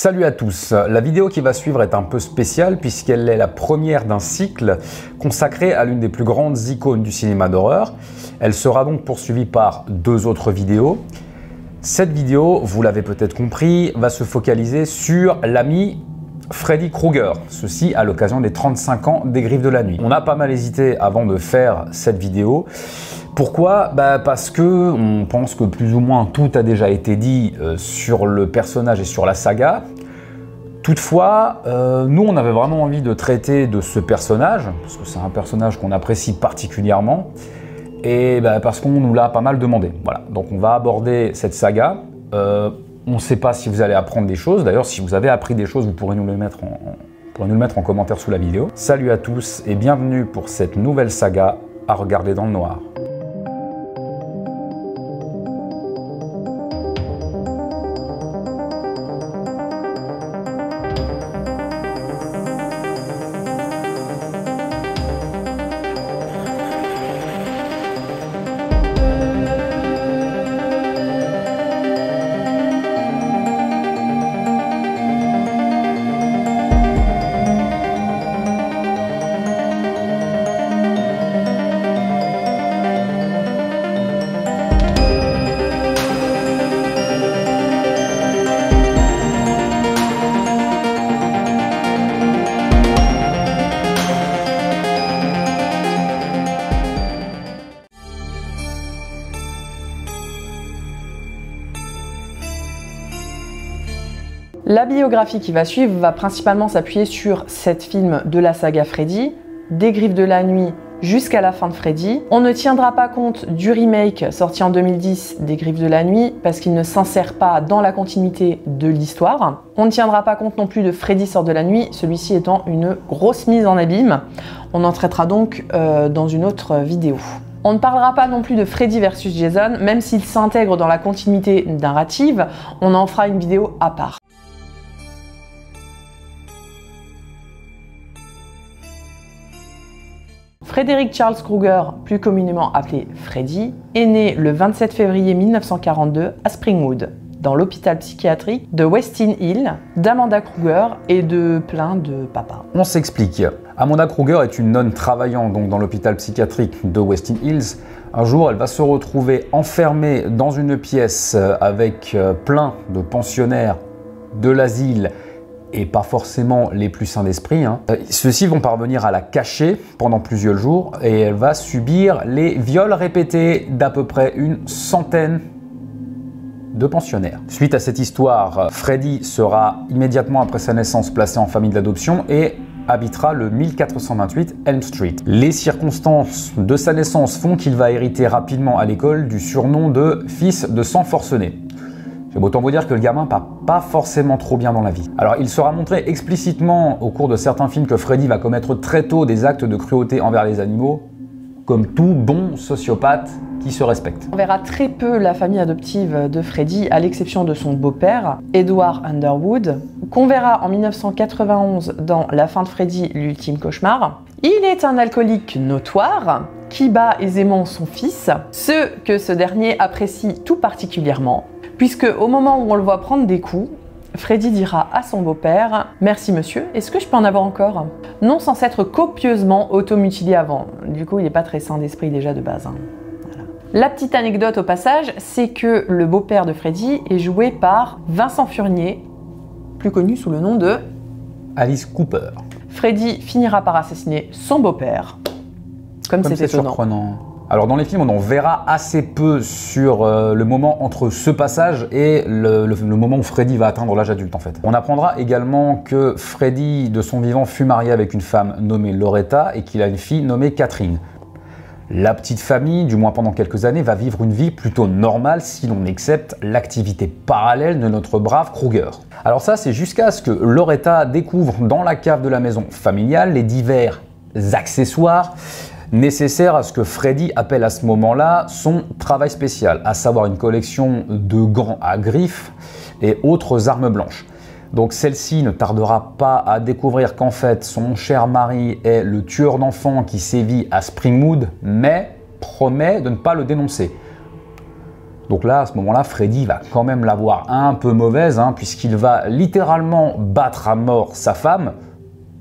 Salut à tous, la vidéo qui va suivre est un peu spéciale puisqu'elle est la première d'un cycle consacré à l'une des plus grandes icônes du cinéma d'horreur. Elle sera donc poursuivie par deux autres vidéos. Cette vidéo, vous l'avez peut-être compris, va se focaliser sur l'ami Freddy Krueger, ceci à l'occasion des 35 ans des Griffes de la Nuit. On a pas mal hésité avant de faire cette vidéo. Pourquoi? Parce que on pense que plus ou moins tout a déjà été dit sur le personnage et sur la saga. Toutefois, nous on avait vraiment envie de traiter de ce personnage, parce que c'est un personnage qu'on apprécie particulièrement, et parce qu'on nous l'a pas mal demandé. Voilà. Donc on va aborder cette saga. On ne sait pas si vous allez apprendre des choses. D'ailleurs, si vous avez appris des choses, vous pourrez nous le mettre en commentaire sous la vidéo. Salut à tous et bienvenue pour cette nouvelle saga à regarder dans le noir. La biographie qui va suivre va principalement s'appuyer sur 7 films de la saga Freddy, des Griffes de la Nuit jusqu'à la fin de Freddy. On ne tiendra pas compte du remake sorti en 2010 des Griffes de la Nuit parce qu'il ne s'insère pas dans la continuité de l'histoire. On ne tiendra pas compte non plus de Freddy sort de la nuit, celui-ci étant une grosse mise en abîme. On en traitera donc dans une autre vidéo. On ne parlera pas non plus de Freddy vs Jason, même s'il s'intègre dans la continuité narrative, on en fera une vidéo à part. Frederick Charles Krueger, plus communément appelé Freddy, est né le 27 février 1942 à Springwood, dans l'hôpital psychiatrique de Westin Hill, d'Amanda Krueger et de plein de papas. On s'explique. Amanda Krueger est une nonne travaillant donc dans l'hôpital psychiatrique de Westin Hills. Un jour, elle va se retrouver enfermée dans une pièce avec plein de pensionnaires de l'asile et pas forcément les plus sains d'esprit. Ceux-ci vont parvenir à la cacher pendant plusieurs jours et elle va subir les viols répétés d'à peu près une centaine de pensionnaires. Suite à cette histoire, Freddy sera immédiatement après sa naissance placé en famille d'adoption et habitera le 1428 Elm Street. Les circonstances de sa naissance font qu'il va hériter rapidement à l'école du surnom de fils de sang forcené. J'aime autant vous dire que le gamin part pas forcément trop bien dans la vie. Alors il sera montré explicitement au cours de certains films que Freddy va commettre très tôt des actes de cruauté envers les animaux, comme tout bon sociopathe qui se respecte. On verra très peu la famille adoptive de Freddy, à l'exception de son beau-père, Edward Underwood, qu'on verra en 1991 dans La fin de Freddy, l'ultime cauchemar. Il est un alcoolique notoire qui bat aisément son fils, ce que ce dernier apprécie tout particulièrement, puisque au moment où on le voit prendre des coups, Freddy dira à son beau-père « Merci monsieur, est-ce que je peux en avoir encore ?» Non sans s'être copieusement automutilé avant. Du coup, il n'est pas très sain d'esprit déjà de base. Voilà. La petite anecdote au passage, c'est que le beau-père de Freddy est joué par Vincent Furnier, plus connu sous le nom de Alice Cooper. Freddy finira par assassiner son beau-père. Comme c'est étonnant. Surprenant. Alors dans les films, on en verra assez peu sur le moment entre ce passage et le moment où Freddy va atteindre l'âge adulte en fait. On apprendra également que Freddy, de son vivant, fut marié avec une femme nommée Loretta et qu'il a une fille nommée Catherine. La petite famille, du moins pendant quelques années, va vivre une vie plutôt normale si l'on accepte l'activité parallèle de notre brave Krueger. Alors ça, c'est jusqu'à ce que Loretta découvre dans la cave de la maison familiale les divers accessoires nécessaire à ce que Freddy appelle à ce moment-là son travail spécial, à savoir une collection de gants à griffes et autres armes blanches. Donc celle-ci ne tardera pas à découvrir qu'en fait son cher mari est le tueur d'enfants qui sévit à Springwood, mais promet de ne pas le dénoncer. Donc là, à ce moment-là, Freddy va quand même l'avoir un peu mauvaise, hein, puisqu'il va littéralement battre à mort sa femme,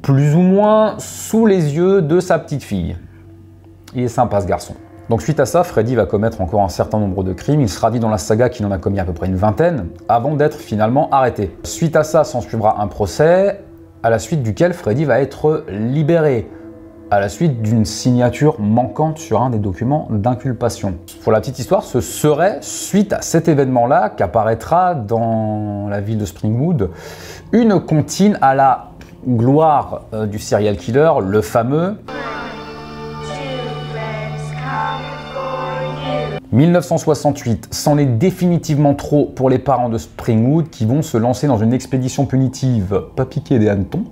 plus ou moins sous les yeux de sa petite fille. Il est sympa ce garçon. Donc suite à ça, Freddy va commettre encore un certain nombre de crimes. Il sera dit dans la saga qu'il en a commis à peu près une vingtaine, avant d'être finalement arrêté. Suite à ça, s'ensuivra un procès, à la suite duquel Freddy va être libéré, à la suite d'une signature manquante sur un des documents d'inculpation. Pour la petite histoire, ce serait suite à cet événement-là qu'apparaîtra dans la ville de Springwood une comptine à la gloire du serial killer, le fameux 1968, c'en est définitivement trop pour les parents de Springwood qui vont se lancer dans une expédition punitive, pas piquer des hannetons.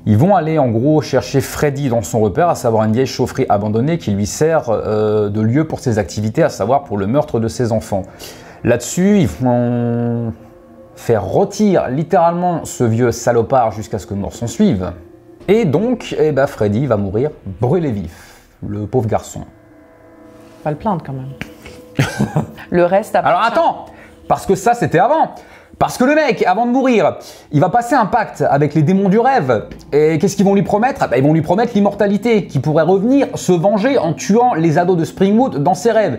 Ils vont aller en gros chercher Freddy dans son repère, à savoir une vieille chaufferie abandonnée qui lui sert de lieu pour ses activités, à savoir pour le meurtre de ses enfants. Là-dessus, ils vont faire rôtir littéralement ce vieux salopard jusqu'à ce que mort s'en suive. Et donc, Freddy va mourir brûlé vif, le pauvre garçon. Pas le plaindre quand même. Le reste appartient... Alors attends, parce que ça c'était avant. Parce que le mec, avant de mourir, il va passer un pacte avec les démons du rêve. Et qu'est-ce qu'ils vont lui promettre? Ils vont lui promettre l'immortalité, qui pourrait revenir se venger en tuant les ados de Springwood dans ses rêves.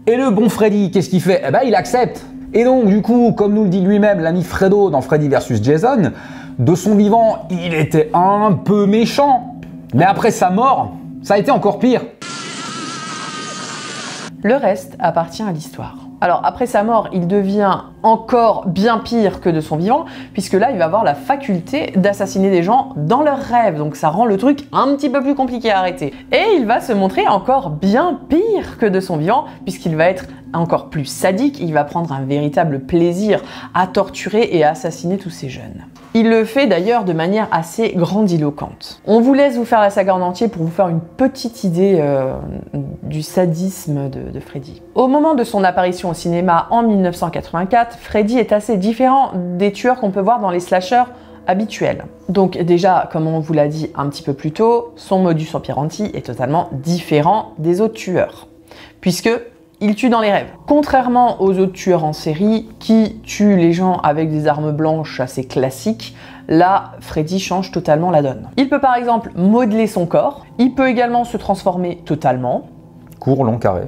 Et le bon Freddy, qu'est-ce qu'il fait? Il accepte. Et donc du coup, comme nous le dit lui-même l'ami Fredo dans Freddy vs Jason, de son vivant, il était un peu méchant. Mais après sa mort, ça a été encore pire. Le reste appartient à l'histoire. Alors après sa mort, il devient encore bien pire que de son vivant, puisque là il va avoir la faculté d'assassiner des gens dans leurs rêves, donc ça rend le truc un petit peu plus compliqué à arrêter. Et il va se montrer encore bien pire que de son vivant, puisqu'il va être encore plus sadique, il va prendre un véritable plaisir à torturer et à assassiner tous ces jeunes. Il le fait d'ailleurs de manière assez grandiloquente. On vous laisse vous faire la saga en entier pour vous faire une petite idée du sadisme de Freddy. Au moment de son apparition au cinéma en 1984, Freddy est assez différent des tueurs qu'on peut voir dans les slashers habituels. Donc déjà, comme on vous l'a dit un petit peu plus tôt, son modus operandi est totalement différent des autres tueurs, puisque il tue dans les rêves. Contrairement aux autres tueurs en série qui tuent les gens avec des armes blanches assez classiques, là, Freddy change totalement la donne. Il peut par exemple modeler son corps, il peut également se transformer totalement. Court, long, carré.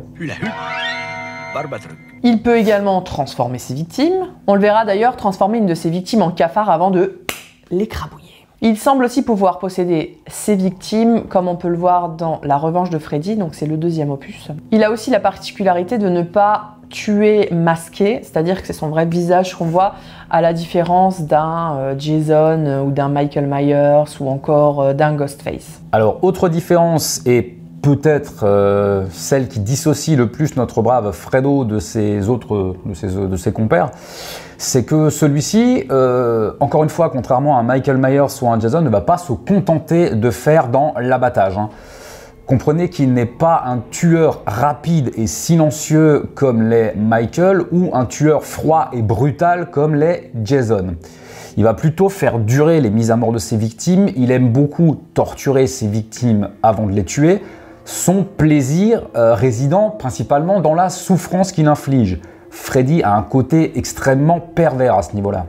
Il peut également transformer ses victimes. On le verra d'ailleurs transformer une de ses victimes en cafard avant de l'écrabouiller. Il semble aussi pouvoir posséder ses victimes, comme on peut le voir dans La Revanche de Freddy, donc c'est le deuxième opus. Il a aussi la particularité de ne pas tuer masqué, c'est-à-dire que c'est son vrai visage qu'on voit, à la différence d'un Jason ou d'un Michael Myers ou encore d'un Ghostface. Alors, autre différence, et peut-être celle qui dissocie le plus notre brave Fredo de ses compères, c'est que celui-ci, encore une fois, contrairement à un Michael Myers ou un Jason, ne va pas se contenter de faire dans l'abattage. Comprenez qu'il n'est pas un tueur rapide et silencieux comme les Michael ou un tueur froid et brutal comme les Jason. Il va plutôt faire durer les mises à mort de ses victimes. Il aime beaucoup torturer ses victimes avant de les tuer. Son plaisir résidant principalement dans la souffrance qu'il inflige. Freddy a un côté extrêmement pervers à ce niveau-là.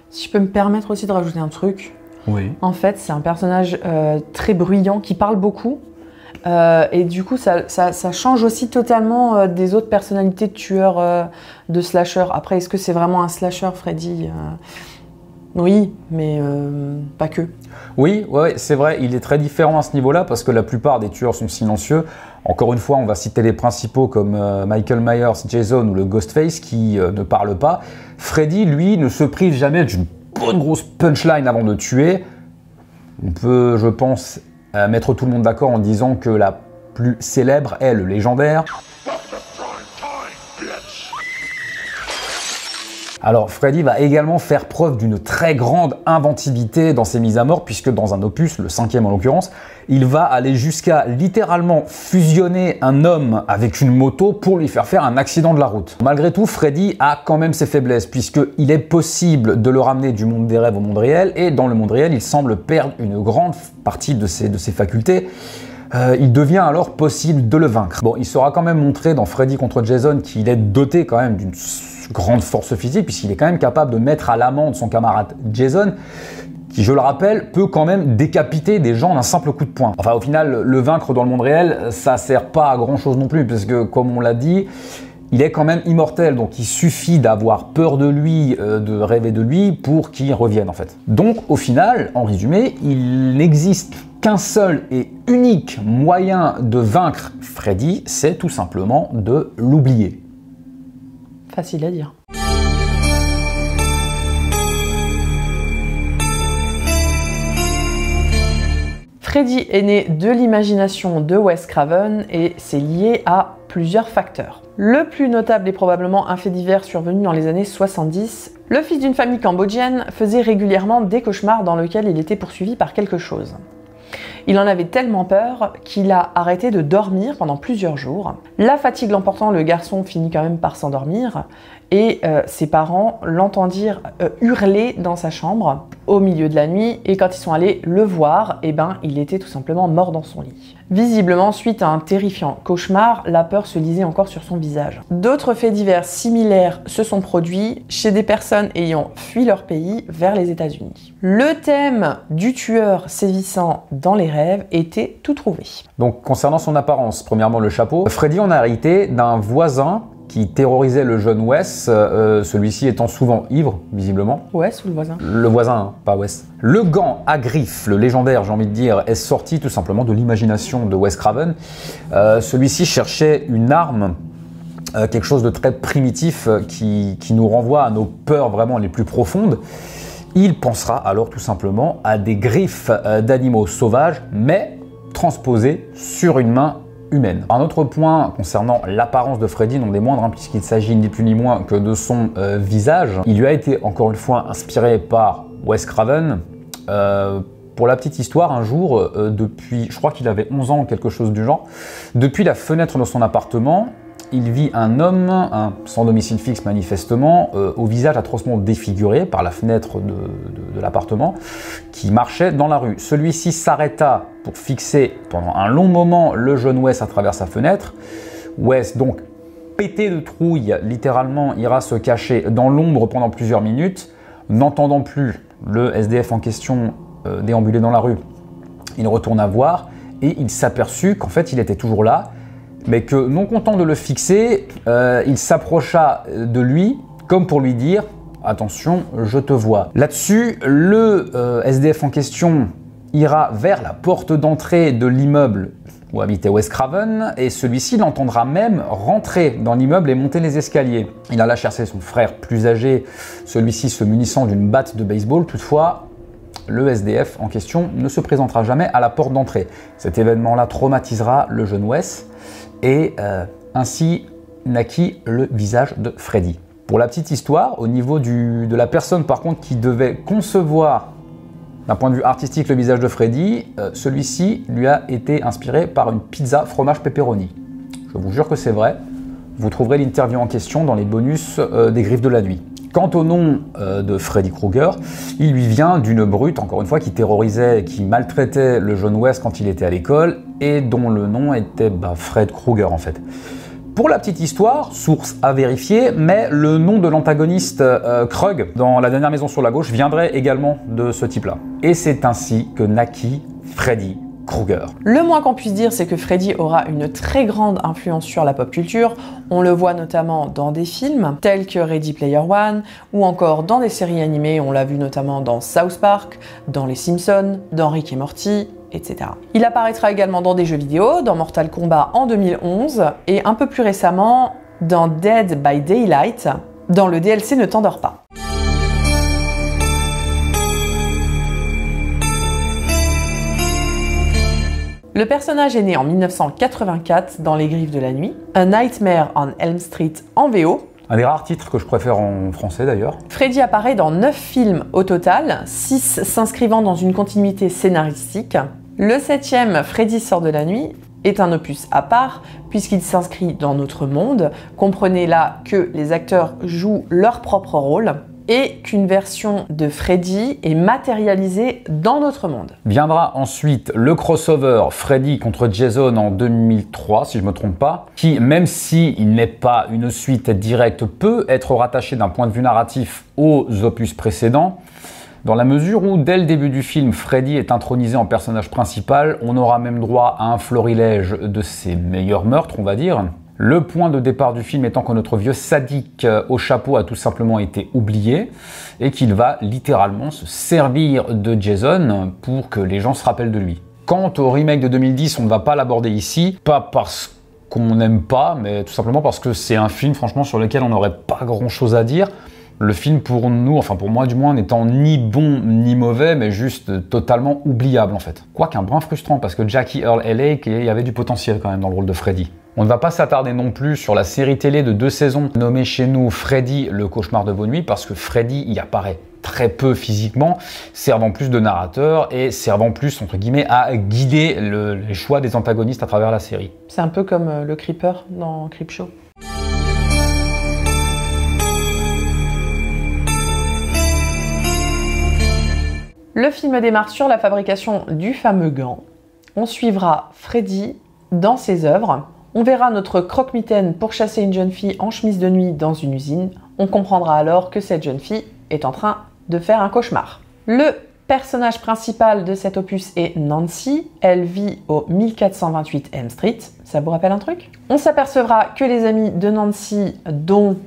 Si je peux me permettre aussi de rajouter un truc. Oui. En fait, c'est un personnage très bruyant qui parle beaucoup. Et du coup, ça change aussi totalement des autres personnalités de tueurs de slasher. Après, est-ce que c'est vraiment un slasher, Freddy? Oui, mais pas que. Oui, ouais, c'est vrai, il est très différent à ce niveau-là parce que la plupart des tueurs sont silencieux. Encore une fois, on va citer les principaux comme Michael Myers, Jason ou le Ghostface qui ne parlent pas. Freddy, lui, ne se prive jamais d'une bonne grosse punchline avant de tuer. On peut, je pense, mettre tout le monde d'accord en disant que la plus célèbre est le légendaire. Alors Freddy va également faire preuve d'une très grande inventivité dans ses mises à mort puisque dans un opus, le 5e en l'occurrence, il va aller jusqu'à littéralement fusionner un homme avec une moto pour lui faire un accident de la route. Malgré tout, Freddy a quand même ses faiblesses puisqu'il est possible de le ramener du monde des rêves au monde réel et dans le monde réel, il semble perdre une grande partie de ses facultés. il devient alors possible de le vaincre. Bon, il sera quand même montré dans Freddy contre Jason qu'il est doté quand même d'une grande force physique, puisqu'il est quand même capable de mettre à l'amende son camarade Jason, qui, je le rappelle, peut quand même décapiter des gens d'un simple coup de poing. Enfin, au final, le vaincre dans le monde réel, ça sert pas à grand chose non plus, parce que, comme on l'a dit, il est quand même immortel, donc il suffit d'avoir peur de lui, de rêver de lui, pour qu'il revienne en fait. Donc, au final, en résumé, il n'existe qu'un seul et unique moyen de vaincre Freddy, c'est tout simplement de l'oublier. Facile à dire. Freddy est né de l'imagination de Wes Craven et c'est lié à plusieurs facteurs. Le plus notable est probablement un fait divers survenu dans les années 70. Le fils d'une famille cambodgienne faisait régulièrement des cauchemars dans lesquels il était poursuivi par quelque chose. Il en avait tellement peur qu'il a arrêté de dormir pendant plusieurs jours. La fatigue l'emportant, le garçon finit quand même par s'endormir et ses parents l'entendirent hurler dans sa chambre au milieu de la nuit et quand ils sont allés le voir, eh ben, il était tout simplement mort dans son lit. Visiblement, suite à un terrifiant cauchemar, la peur se lisait encore sur son visage. D'autres faits divers similaires se sont produits chez des personnes ayant fui leur pays vers les États-Unis. Le thème du tueur sévissant dans les rêves était tout trouvé. Donc, concernant son apparence, premièrement le chapeau, Freddy en a hérité d'un voisin qui terrorisait le jeune Wes, celui-ci étant souvent ivre, visiblement. Wes ou le voisin? Le voisin, hein, pas Wes. Le gant à griffes, le légendaire, j'ai envie de dire, est sorti tout simplement de l'imagination de Wes Craven. Celui-ci cherchait une arme, quelque chose de très primitif qui nous renvoie à nos peurs vraiment les plus profondes. Il pensera alors tout simplement à des griffes d'animaux sauvages, mais transposées sur une main humaine. Un autre point concernant l'apparence de Freddy, non des moindres, puisqu'il s'agit ni plus ni moins que de son visage. Il lui a été encore une fois inspiré par Wes Craven. Pour la petite histoire, un jour, depuis, je crois qu'il avait 11 ans ou quelque chose du genre, depuis la fenêtre de son appartement, il vit un homme, sans domicile fixe manifestement, au visage atrocement défiguré par la fenêtre de l'appartement, qui marchait dans la rue. Celui-ci s'arrêta pour fixer pendant un long moment le jeune Wes à travers sa fenêtre. Wes, donc pété de trouille, littéralement ira se cacher dans l'ombre pendant plusieurs minutes, n'entendant plus le SDF en question déambuler dans la rue. Il retourna voir et il s'aperçut qu'en fait il était toujours là, mais que non content de le fixer, il s'approcha de lui comme pour lui dire « Attention, je te vois ». Là-dessus, le SDF en question ira vers la porte d'entrée de l'immeuble où habitait Wes Craven et celui-ci l'entendra même rentrer dans l'immeuble et monter les escaliers. Il alla chercher son frère plus âgé, celui-ci se munissant d'une batte de baseball. Toutefois, le SDF en question ne se présentera jamais à la porte d'entrée. Cet événement-là traumatisera le jeune Wes et ainsi naquit le visage de Freddy. Pour la petite histoire, au niveau de la personne par contre qui devait concevoir d'un point de vue artistique le visage de Freddy, celui-ci lui a été inspiré par une pizza fromage pepperoni. Je vous jure que c'est vrai, vous trouverez l'interview en question dans les bonus des Griffes de la Nuit. Quant au nom de Freddy Krueger, il lui vient d'une brute, encore une fois, qui terrorisait et qui maltraitait le jeune Wes quand il était à l'école et dont le nom était Fred Krueger en fait. Pour la petite histoire, source à vérifier, mais le nom de l'antagoniste Krug dans La Dernière Maison sur la Gauche viendrait également de ce type-là. Et c'est ainsi que naquit Freddy Krueger. Le moins qu'on puisse dire, c'est que Freddy aura une très grande influence sur la pop culture. On le voit notamment dans des films tels que Ready Player One ou encore dans des séries animées. On l'a vu notamment dans South Park, dans Les Simpsons, dans Rick et Morty, etc. Il apparaîtra également dans des jeux vidéo, dans Mortal Kombat en 2011 et un peu plus récemment dans Dead by Daylight, dans le DLC Ne t'endors pas. Le personnage est né en 1984 dans Les Griffes de la Nuit, A Nightmare on Elm Street en VO. Un des rares titres que je préfère en français d'ailleurs. Freddy apparaît dans 9 films au total, 6 s'inscrivant dans une continuité scénaristique. Le 7e, Freddy sort de la nuit, est un opus à part puisqu'il s'inscrit dans notre monde. Comprenez là que les acteurs jouent leur propre rôle. et qu'une version de Freddy est matérialisée dans notre monde. Viendra ensuite le crossover Freddy contre Jason en 2003, si je ne me trompe pas, qui, même s'il n'est pas une suite directe, peut être rattaché d'un point de vue narratif aux opus précédents, dans la mesure où, dès le début du film, Freddy est intronisé en personnage principal, on aura même droit à un florilège de ses meilleurs meurtres, on va dire. Le point de départ du film étant que notre vieux sadique au chapeau a tout simplement été oublié et qu'il va littéralement se servir de Jason pour que les gens se rappellent de lui. Quant au remake de 2010, on ne va pas l'aborder ici, pas parce qu'on n'aime pas, mais tout simplement parce que c'est un film franchement sur lequel on n'aurait pas grand chose à dire. Le film pour nous, enfin pour moi du moins, n'étant ni bon ni mauvais, mais juste totalement oubliable en fait. Quoique un brin frustrant, parce que Jackie Earle Haley, il y avait du potentiel quand même dans le rôle de Freddy. On ne va pas s'attarder non plus sur la série télé de 2 saisons nommée chez nous Freddy, le cauchemar de vos nuits, parce que Freddy y apparaît très peu physiquement, servant plus de narrateur et servant plus, entre guillemets, à guider les choix des antagonistes à travers la série. C'est un peu comme le Creeper dans Creepshow. Le film démarre sur la fabrication du fameux gant. On suivra Freddy dans ses œuvres. On verra notre croque-mitaine pourchasser une jeune fille en chemise de nuit dans une usine. On comprendra alors que cette jeune fille est en train de faire un cauchemar. Le personnage principal de cet opus est Nancy. Elle vit au 1428 M Street. Ça vous rappelle un truc? On s'apercevra que les amis de Nancy, dont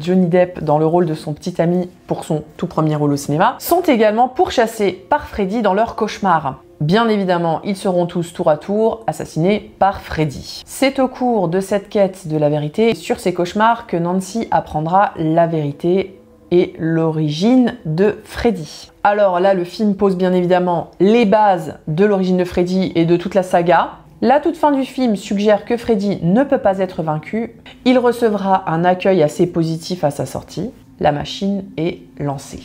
Johnny Depp dans le rôle de son petit ami pour son tout premier rôle au cinéma, sont également pourchassés par Freddy dans leur cauchemar. Bien évidemment, ils seront tous tour à tour assassinés par Freddy. C'est au cours de cette quête de la vérité sur ces cauchemars que Nancy apprendra la vérité et l'origine de Freddy. Alors là, le film pose bien évidemment les bases de l'origine de Freddy et de toute la saga. La toute fin du film suggère que Freddy ne peut pas être vaincu. Il recevra un accueil assez positif à sa sortie. La machine est lancée.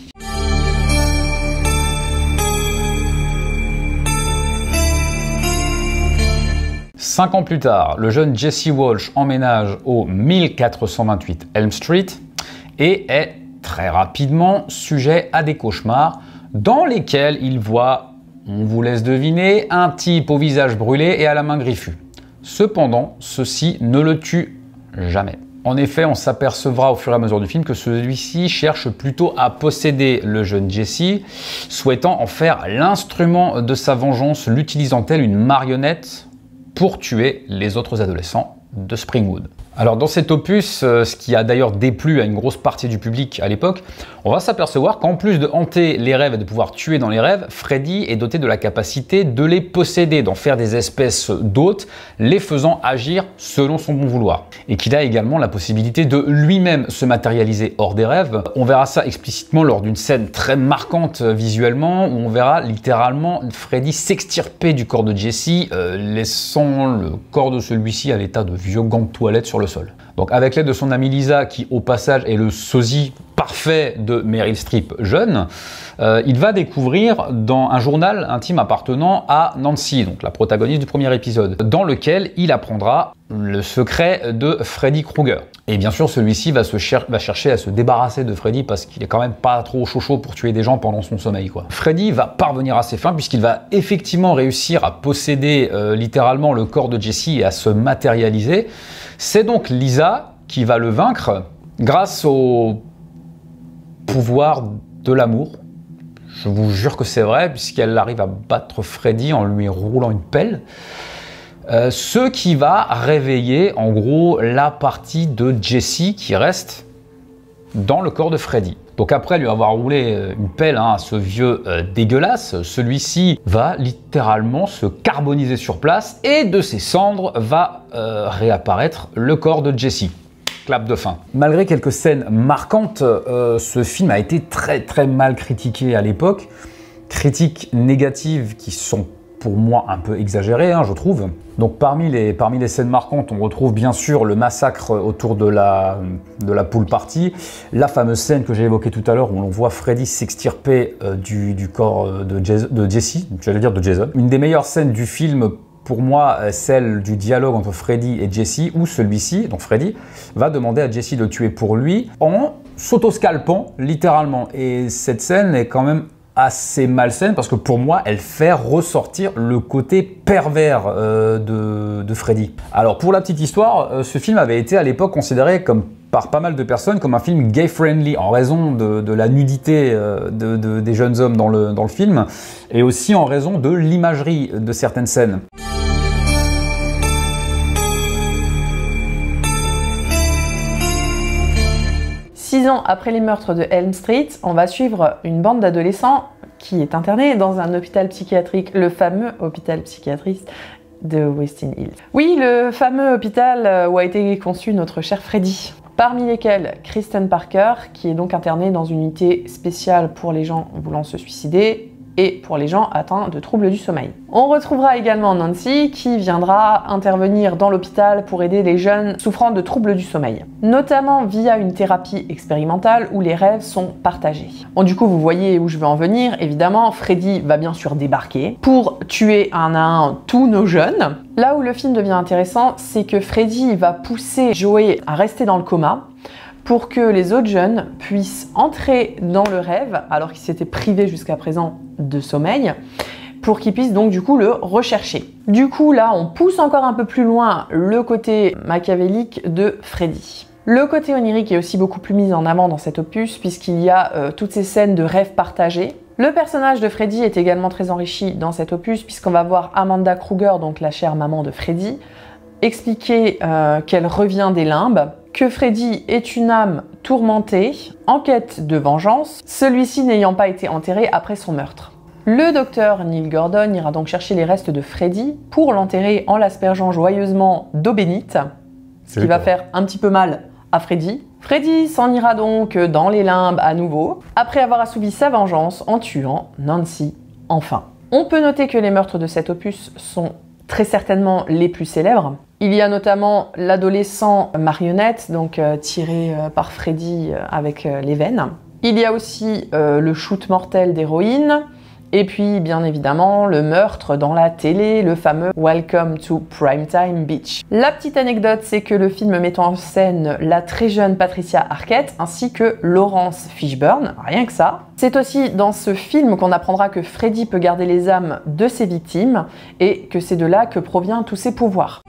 Cinq ans plus tard, le jeune Jesse Walsh emménage au 1428 Elm Street et est très rapidement sujet à des cauchemars dans lesquels il voit, on vous laisse deviner, un type au visage brûlé et à la main griffue. Cependant, ceci ne le tue jamais. En effet, on s'apercevra au fur et à mesure du film que celui-ci cherche plutôt à posséder le jeune Jesse, souhaitant en faire l'instrument de sa vengeance, l'utilisant tel une marionnette pour tuer les autres adolescents de Springwood. Alors dans cet opus, ce qui a d'ailleurs déplu à une grosse partie du public à l'époque, on va s'apercevoir qu'en plus de hanter les rêves et de pouvoir tuer dans les rêves, Freddy est doté de la capacité de les posséder, d'en faire des espèces d'hôtes, les faisant agir selon son bon vouloir. Et qu'il a également la possibilité de lui-même se matérialiser hors des rêves. On verra ça explicitement lors d'une scène très marquante visuellement, où on verra littéralement Freddy s'extirper du corps de Jesse, laissant le corps de celui-ci à l'état de vieux gants de toilette sur le sol. Donc avec l'aide de son amie Lisa, qui au passage est le sosie parfait de Meryl Streep jeune, il va découvrir dans un journal intime appartenant à Nancy, donc la protagoniste du premier épisode, dans lequel il apprendra le secret de Freddy Krueger. Et bien sûr, celui-ci va chercher à se débarrasser de Freddy parce qu'il est quand même pas trop chaud pour tuer des gens pendant son sommeil, quoi. Freddy va parvenir à ses fins puisqu'il va effectivement réussir à posséder littéralement le corps de Jesse et à se matérialiser. C'est donc Lisa qui va le vaincre grâce au pouvoir de l'amour. Je vous jure que c'est vrai, puisqu'elle arrive à battre Freddy en lui roulant une pelle. Ce qui va réveiller en gros la partie de Jesse qui reste dans le corps de Freddy. Donc après lui avoir roulé une pelle à ce vieux dégueulasse, celui-ci va littéralement se carboniser sur place et de ses cendres va réapparaître le corps de Jesse. Clap de fin. Malgré quelques scènes marquantes, ce film a été très mal critiqué à l'époque. Critiques négatives qui sont pour moi un peu exagérées, je trouve. Donc parmi les scènes marquantes, on retrouve bien sûr le massacre autour de la pool party, la fameuse scène que j'ai évoquée tout à l'heure où on voit Freddy s'extirper du corps de Jesse, j'allais dire de Jason. Une des meilleures scènes du film, pour moi, celle du dialogue entre Freddy et Jesse, où celui-ci, donc Freddy, va demander à Jesse de le tuer pour lui en s'autoscalpant littéralement. Et cette scène est quand même assez malsaine parce que pour moi, elle fait ressortir le côté pervers de Freddy. Alors pour la petite histoire, ce film avait été à l'époque considéré par pas mal de personnes comme un film gay-friendly en raison de la nudité des jeunes hommes dans le film et aussi en raison de l'imagerie de certaines scènes. 6 ans après les meurtres de Elm Street, on va suivre une bande d'adolescents qui est internée dans un hôpital psychiatrique, le fameux hôpital psychiatrique de West Hill. Oui, le fameux hôpital où a été conçu notre cher Freddy. Parmi lesquels Kristen Parker, qui est donc internée dans une unité spéciale pour les gens voulant se suicider et pour les gens atteints de troubles du sommeil. On retrouvera également Nancy qui viendra intervenir dans l'hôpital pour aider les jeunes souffrant de troubles du sommeil, notamment via une thérapie expérimentale où les rêves sont partagés. Bon, du coup, vous voyez où je veux en venir. Évidemment, Freddy va bien sûr débarquer pour tuer un à un tous nos jeunes. Là où le film devient intéressant, c'est que Freddy va pousser Joey à rester dans le coma pour que les autres jeunes puissent entrer dans le rêve, alors qu'ils s'étaient privés jusqu'à présent de sommeil, pour qu'ils puissent donc du coup le rechercher. Du coup là, on pousse encore un peu plus loin le côté machiavélique de Freddy. Le côté onirique est aussi beaucoup plus mis en avant dans cet opus, puisqu'il y a toutes ces scènes de rêves partagés. Le personnage de Freddy est également très enrichi dans cet opus, puisqu'on va voir Amanda Kruger, donc la chère maman de Freddy, expliquer qu'elle revient des limbes, que Freddy est une âme tourmentée, en quête de vengeance, celui-ci n'ayant pas été enterré après son meurtre. Le docteur Neil Gordon ira donc chercher les restes de Freddy pour l'enterrer en l'aspergeant joyeusement d'eau bénite, ce qui va faire un petit peu mal à Freddy. Freddy s'en ira donc dans les limbes à nouveau, après avoir assouvi sa vengeance en tuant Nancy enfin. On peut noter que les meurtres de cet opus sont très certainement les plus célèbres. Il y a notamment l'adolescent marionnette, donc tiré par Freddy avec les veines. Il y a aussi le shoot mortel d'héroïne. Et puis, bien évidemment, le meurtre dans la télé, le fameux Welcome to Primetime Beach. La petite anecdote, c'est que le film met en scène la très jeune Patricia Arquette ainsi que Laurence Fishburne, rien que ça. C'est aussi dans ce film qu'on apprendra que Freddy peut garder les âmes de ses victimes et que c'est de là que proviennent tous ses pouvoirs.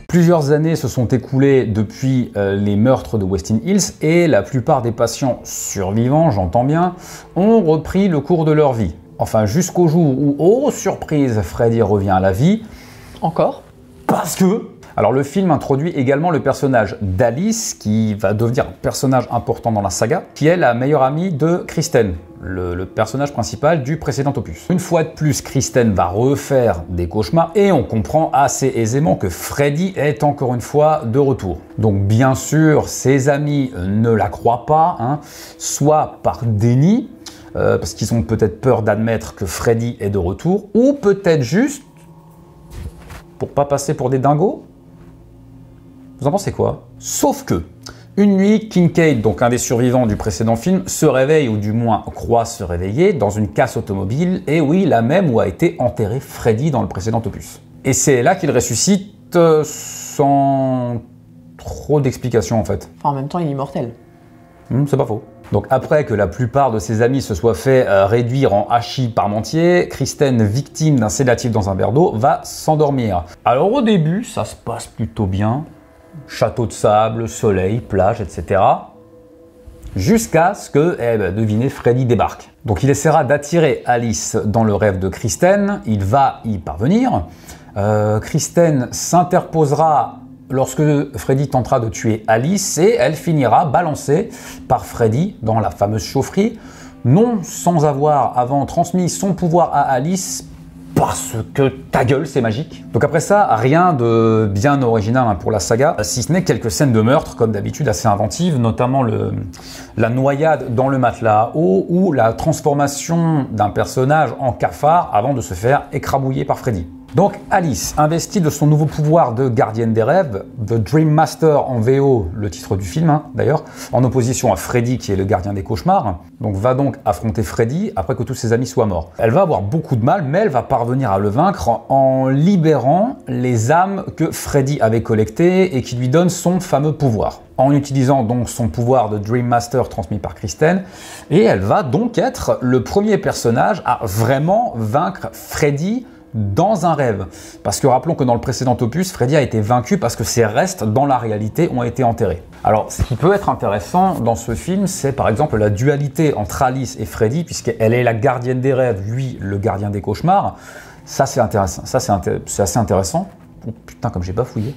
Plusieurs années se sont écoulées depuis les meurtres de West Hills et la plupart des patients survivants, j'entends bien, ont repris le cours de leur vie. Enfin, jusqu'au jour où, oh surprise, Freddy revient à la vie. Encore ? Parce que... Alors le film introduit également le personnage d'Alice, qui va devenir un personnage important dans la saga, qui est la meilleure amie de Kristen, le personnage principal du précédent opus. Une fois de plus, Kristen va refaire des cauchemars et on comprend assez aisément que Freddy est encore une fois de retour. Donc bien sûr, ses amis ne la croient pas, hein, soit par déni, parce qu'ils ont peut-être peur d'admettre que Freddy est de retour, ou peut-être juste pour pas passer pour des dingos. Vous en pensez quoi? Sauf que, une nuit, Kincaid, donc un des survivants du précédent film, se réveille, ou du moins croit se réveiller, dans une casse automobile, et oui, la même où a été enterré Freddy dans le précédent opus. Et c'est là qu'il ressuscite sans trop d'explications en fait. Enfin, en même temps, il est immortel. C'est pas faux. Donc après que la plupart de ses amis se soient fait réduire en hachis parmentier, Kristen, victime d'un sédatif dans un verre d'eau, va s'endormir. Alors au début, ça se passe plutôt bien. Château de sable, soleil, plage, etc. Jusqu'à ce que, devinez, Freddy débarque. Donc il essaiera d'attirer Alice dans le rêve de Kristen, il va y parvenir. Kristen s'interposera lorsque Freddy tentera de tuer Alice et elle finira balancée par Freddy dans la fameuse chaufferie, non sans avoir avant transmis son pouvoir à Alice, parce que ta gueule, c'est magique. Donc après ça, rien de bien original pour la saga, si ce n'est quelques scènes de meurtre, comme d'habitude assez inventives, notamment la noyade dans le matelas à eau ou la transformation d'un personnage en cafard avant de se faire écrabouiller par Freddy. Donc Alice, investie de son nouveau pouvoir de gardienne des rêves, The Dream Master en VO, le titre du film d'ailleurs, en opposition à Freddy qui est le gardien des cauchemars, donc va donc affronter Freddy après que tous ses amis soient morts. Elle va avoir beaucoup de mal, mais elle va parvenir à le vaincre en libérant les âmes que Freddy avait collectées et qui lui donnent son fameux pouvoir. En utilisant donc son pouvoir de Dream Master transmis par Kristen, et elle va donc être le premier personnage à vraiment vaincre Freddy dans un rêve. Parce que rappelons que dans le précédent opus, Freddy a été vaincu parce que ses restes dans la réalité ont été enterrés. Alors, ce qui peut être intéressant dans ce film, c'est par exemple la dualité entre Alice et Freddy, puisqu'elle est la gardienne des rêves, lui le gardien des cauchemars. Ça, c'est intéressant. Ça, c'est assez intéressant. Oh, putain, comme j'ai bafouillé.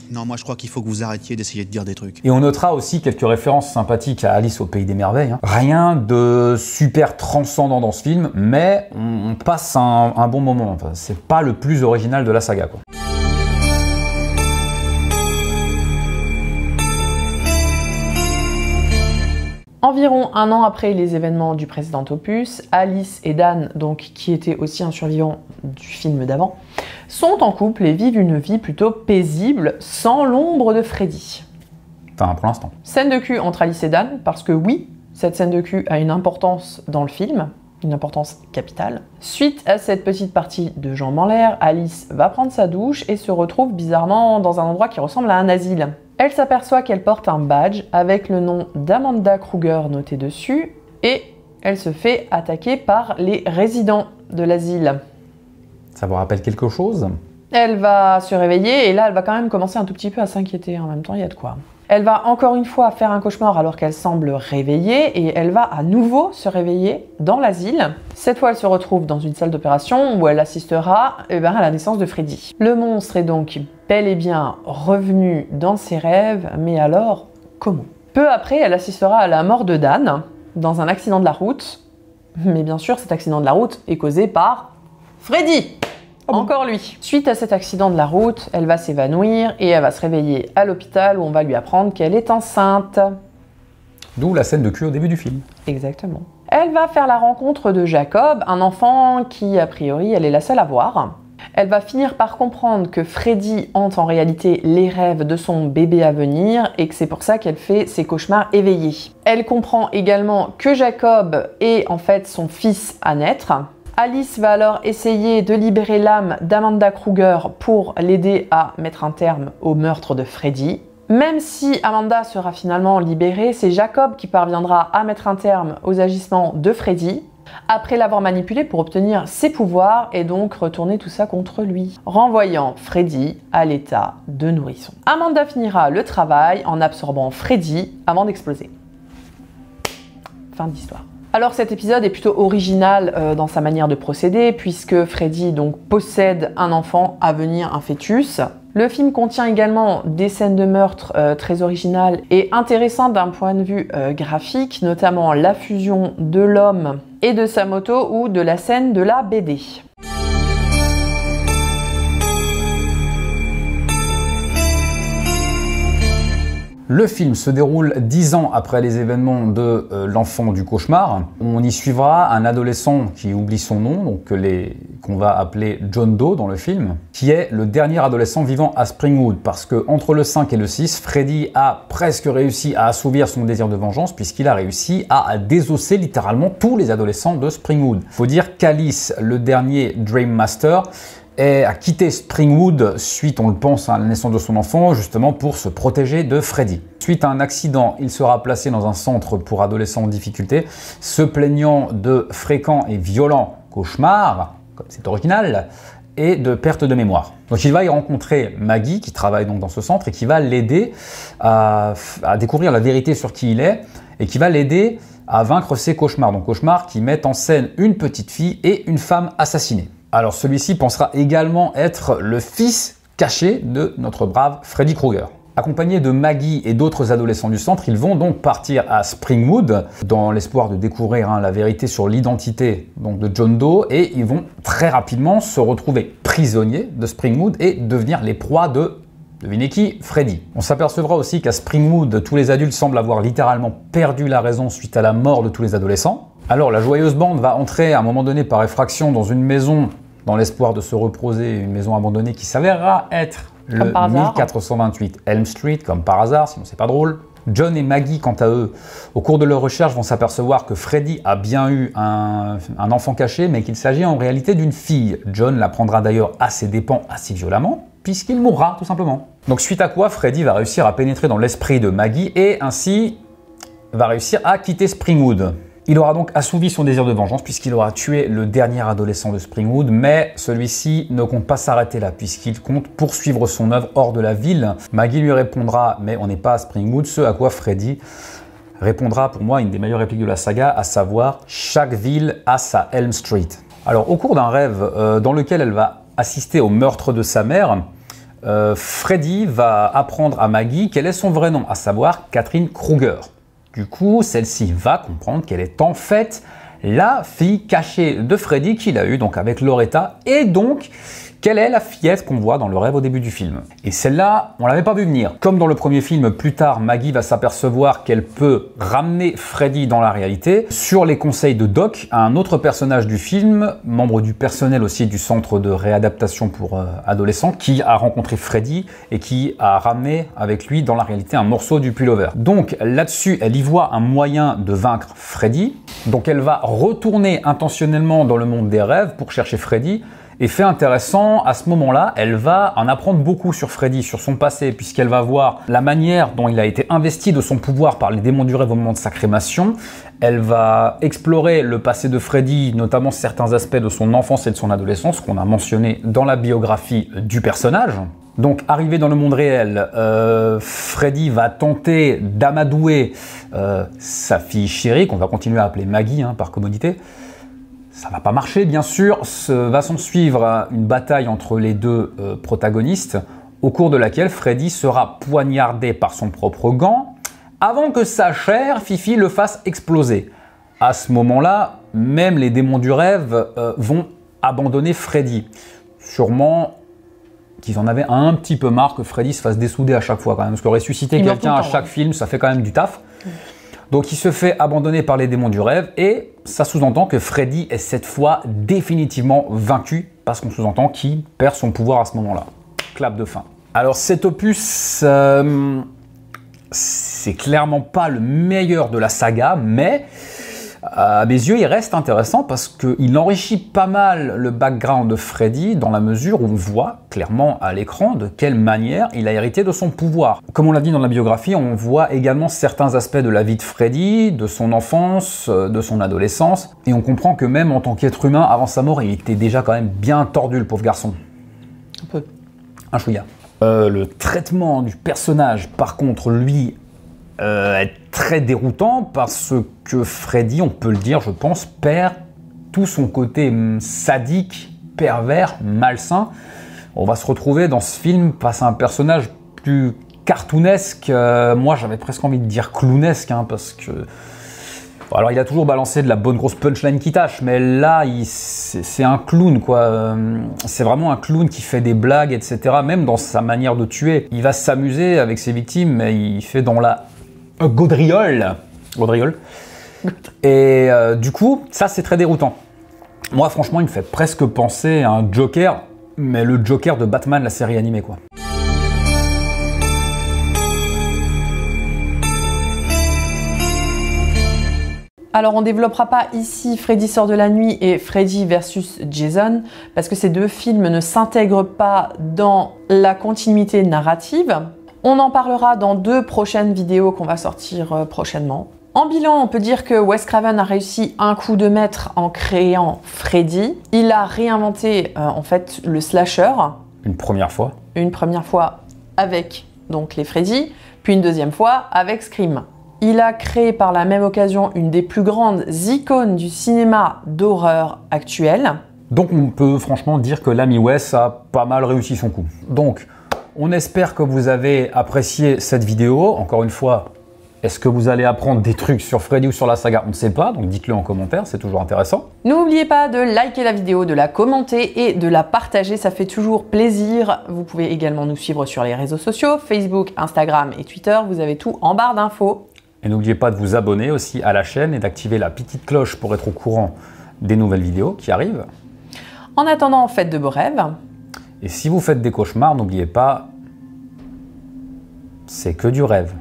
Non, moi je crois qu'il faut que vous arrêtiez d'essayer de dire des trucs. Et on notera aussi quelques références sympathiques à Alice au Pays des Merveilles. Rien de super transcendant dans ce film, mais on passe un bon moment. Enfin, c'est pas le plus original de la saga, quoi. Environ un an après les événements du précédent opus, Alice et Dan, donc, qui était aussi un survivant du film d'avant, sont en couple et vivent une vie plutôt paisible, sans l'ombre de Freddy. Enfin, pour l'instant. Scène de cul entre Alice et Dan, parce que oui, cette scène de cul a une importance dans le film, une importance capitale. Suite à cette petite partie de jambes en l'air, Alice va prendre sa douche et se retrouve bizarrement dans un endroit qui ressemble à un asile. Elle s'aperçoit qu'elle porte un badge avec le nom d'Amanda Kruger noté dessus et elle se fait attaquer par les résidents de l'asile. Ça vous rappelle quelque chose? Elle va se réveiller et là elle va quand même commencer un tout petit peu à s'inquiéter. En même temps, il y a de quoi. Elle va encore une fois faire un cauchemar alors qu'elle semble réveillée et elle va à nouveau se réveiller dans l'asile. Cette fois, elle se retrouve dans une salle d'opération où elle assistera à la naissance de Freddy. Le monstre est donc bel et bien revenu dans ses rêves, mais alors comment? Peu après, elle assistera à la mort de Dan dans un accident de la route. Mais bien sûr, cet accident de la route est causé par Freddy. Encore lui. Suite à cet accident de la route, elle va s'évanouir et elle va se réveiller à l'hôpital où on va lui apprendre qu'elle est enceinte. D'où la scène de cul au début du film. Exactement. Elle va faire la rencontre de Jacob, un enfant qui, a priori, elle est la seule à voir. Elle va finir par comprendre que Freddy hante en réalité les rêves de son bébé à venir et que c'est pour ça qu'elle fait ses cauchemars éveillés. Elle comprend également que Jacob est en fait son fils à naître. Alice va alors essayer de libérer l'âme d'Amanda Kruger pour l'aider à mettre un terme au meurtre de Freddy. Même si Amanda sera finalement libérée, c'est Jacob qui parviendra à mettre un terme aux agissements de Freddy, après l'avoir manipulé pour obtenir ses pouvoirs et donc retourner tout ça contre lui, renvoyant Freddy à l'état de nourrisson. Amanda finira le travail en absorbant Freddy avant d'exploser. Fin de l'histoire. Alors cet épisode est plutôt original dans sa manière de procéder puisque Freddy donc possède un enfant à venir, un fœtus. Le film contient également des scènes de meurtre très originales et intéressantes d'un point de vue graphique, notamment la fusion de l'homme et de sa moto ou de la scène de la BD. Le film se déroule 10 ans après les événements de l'enfant du cauchemar. On y suivra un adolescent qui oublie son nom, donc qu'on va appeler John Doe dans le film, qui est le dernier adolescent vivant à Springwood, parce que entre le 5 et le 6, Freddy a presque réussi à assouvir son désir de vengeance, puisqu'il a réussi à désosser littéralement tous les adolescents de Springwood. Faut dire qu'Alice, le dernier Dream Master, a quitté Springwood suite, on le pense, à la naissance de son enfant, justement pour se protéger de Freddy. Suite à un accident, il sera placé dans un centre pour adolescents en difficulté, se plaignant de fréquents et violents cauchemars, comme c'est original, et de perte de mémoire. Donc il va y rencontrer Maggie, qui travaille donc dans ce centre, et qui va l'aider à découvrir la vérité sur qui il est, et qui va l'aider à vaincre ses cauchemars. Donc cauchemars qui mettent en scène une petite fille et une femme assassinée. Alors celui-ci pensera également être le fils caché de notre brave Freddy Krueger. Accompagnés de Maggie et d'autres adolescents du centre, ils vont donc partir à Springwood dans l'espoir de découvrir la vérité sur l'identité de John Doe, et ils vont très rapidement se retrouver prisonniers de Springwood et devenir les proies de, devinez qui, Freddy. On s'apercevra aussi qu'à Springwood, tous les adultes semblent avoir littéralement perdu la raison suite à la mort de tous les adolescents. Alors la joyeuse bande va entrer à un moment donné par effraction dans une maison dans l'espoir de se reposer une maison abandonnée qui s'avérera être le 1428 Elm Street, comme par hasard, sinon c'est pas drôle. John et Maggie, quant à eux, au cours de leur recherche, vont s'apercevoir que Freddy a bien eu un enfant caché, mais qu'il s'agit en réalité d'une fille. John l'apprendra d'ailleurs à ses dépens assez violemment, puisqu'il mourra tout simplement. Donc suite à quoi, Freddy va réussir à pénétrer dans l'esprit de Maggie et ainsi va réussir à quitter Springwood. Il aura donc assouvi son désir de vengeance puisqu'il aura tué le dernier adolescent de Springwood, mais celui-ci ne compte pas s'arrêter là puisqu'il compte poursuivre son œuvre hors de la ville. Maggie lui répondra « mais on n'est pas à Springwood », ce à quoi Freddy répondra pour moi une des meilleures répliques de la saga, à savoir « chaque ville a sa Elm Street ». Alors au cours d'un rêve dans lequel elle va assister au meurtre de sa mère, Freddy va apprendre à Maggie quel est son vrai nom, à savoir Catherine Kruger. Du coup, celle-ci va comprendre qu'elle est en fait la fille cachée de Freddy qu'il a eue donc avec Loretta et donc quelle est la fillette qu'on voit dans le rêve au début du film. Et celle-là, on l'avait pas vu venir. Comme dans le premier film, plus tard, Maggie va s'apercevoir qu'elle peut ramener Freddy dans la réalité sur les conseils de Doc, un autre personnage du film, membre du personnel aussi du centre de réadaptation pour adolescents, qui a rencontré Freddy et qui a ramené avec lui dans la réalité un morceau du pullover. Donc là-dessus, elle y voit un moyen de vaincre Freddy. Donc elle va retourner intentionnellement dans le monde des rêves pour chercher Freddy. Et fait intéressant, à ce moment-là, elle va en apprendre beaucoup sur Freddy, sur son passé, puisqu'elle va voir la manière dont il a été investi de son pouvoir par les démons du rêve au moment de sa crémation. Elle va explorer le passé de Freddy, notamment certains aspects de son enfance et de son adolescence, qu'on a mentionné dans la biographie du personnage. Donc, arrivé dans le monde réel, Freddy va tenter d'amadouer sa fille chérie, qu'on va continuer à appeler Maggie par commodité. Ça va pas marcher, bien sûr. Va s'en suivre une bataille entre les deux protagonistes, au cours de laquelle Freddy sera poignardé par son propre gant, avant que sa chair, Fifi, le fasse exploser. À ce moment-là, même les démons du rêve vont abandonner Freddy. Sûrement qu'ils en avaient un petit peu marre que Freddy se fasse dessouder à chaque fois, quand même, parce que ressusciter quelqu'un à chaque film, ça fait quand même du taf. Donc il se fait abandonner par les démons du rêve et ça sous-entend que Freddy est cette fois définitivement vaincu parce qu'on sous-entend qu'il perd son pouvoir à ce moment-là. Clap de fin. Alors cet opus, c'est clairement pas le meilleur de la saga, mais à mes yeux, il reste intéressant parce qu'il enrichit pas mal le background de Freddy dans la mesure où on voit clairement à l'écran de quelle manière il a hérité de son pouvoir. Comme on l'a dit dans la biographie, on voit également certains aspects de la vie de Freddy, de son enfance, de son adolescence, et on comprend que même en tant qu'être humain, avant sa mort, il était déjà quand même bien tordu, le pauvre garçon. Un peu. Un chouïa. Le traitement du personnage, par contre, lui, est très déroutant parce que Freddy, on peut le dire, je pense, perd tout son côté sadique, pervers, malsain. On va se retrouver dans ce film face à un personnage plus cartoonesque. Moi, j'avais presque envie de dire clownesque, parce que... Alors, il a toujours balancé de la bonne grosse punchline qui tâche, mais là, c'est un clown, quoi. C'est vraiment un clown qui fait des blagues, etc. Même dans sa manière de tuer. Il va s'amuser avec ses victimes, mais il fait dans la gaudriole. Et du coup, ça, c'est très déroutant. Moi, franchement, il me fait presque penser à un Joker, mais le Joker de Batman, la série animée, quoi. Alors on développera pas ici Freddy sort de la nuit et Freddy versus Jason parce que ces deux films ne s'intègrent pas dans la continuité narrative. On en parlera dans 2 prochaines vidéos qu'on va sortir prochainement. En bilan, on peut dire que Wes Craven a réussi un coup de maître en créant Freddy. Il a réinventé en fait le slasher. Une première fois. Une première fois avec donc les Freddy, puis une deuxième fois avec Scream. Il a créé par la même occasion une des plus grandes icônes du cinéma d'horreur actuel. Donc on peut franchement dire que l'ami Wes a pas mal réussi son coup. Donc on espère que vous avez apprécié cette vidéo. Encore une fois, est-ce que vous allez apprendre des trucs sur Freddy ou sur la saga? On ne sait pas, donc dites-le en commentaire, c'est toujours intéressant. N'oubliez pas de liker la vidéo, de la commenter et de la partager, ça fait toujours plaisir. Vous pouvez également nous suivre sur les réseaux sociaux, Facebook, Instagram et Twitter, vous avez tout en barre d'infos. Et n'oubliez pas de vous abonner aussi à la chaîne et d'activer la petite cloche pour être au courant des nouvelles vidéos qui arrivent. En attendant, faites de beaux rêves. Et si vous faites des cauchemars, n'oubliez pas, c'est que du rêve.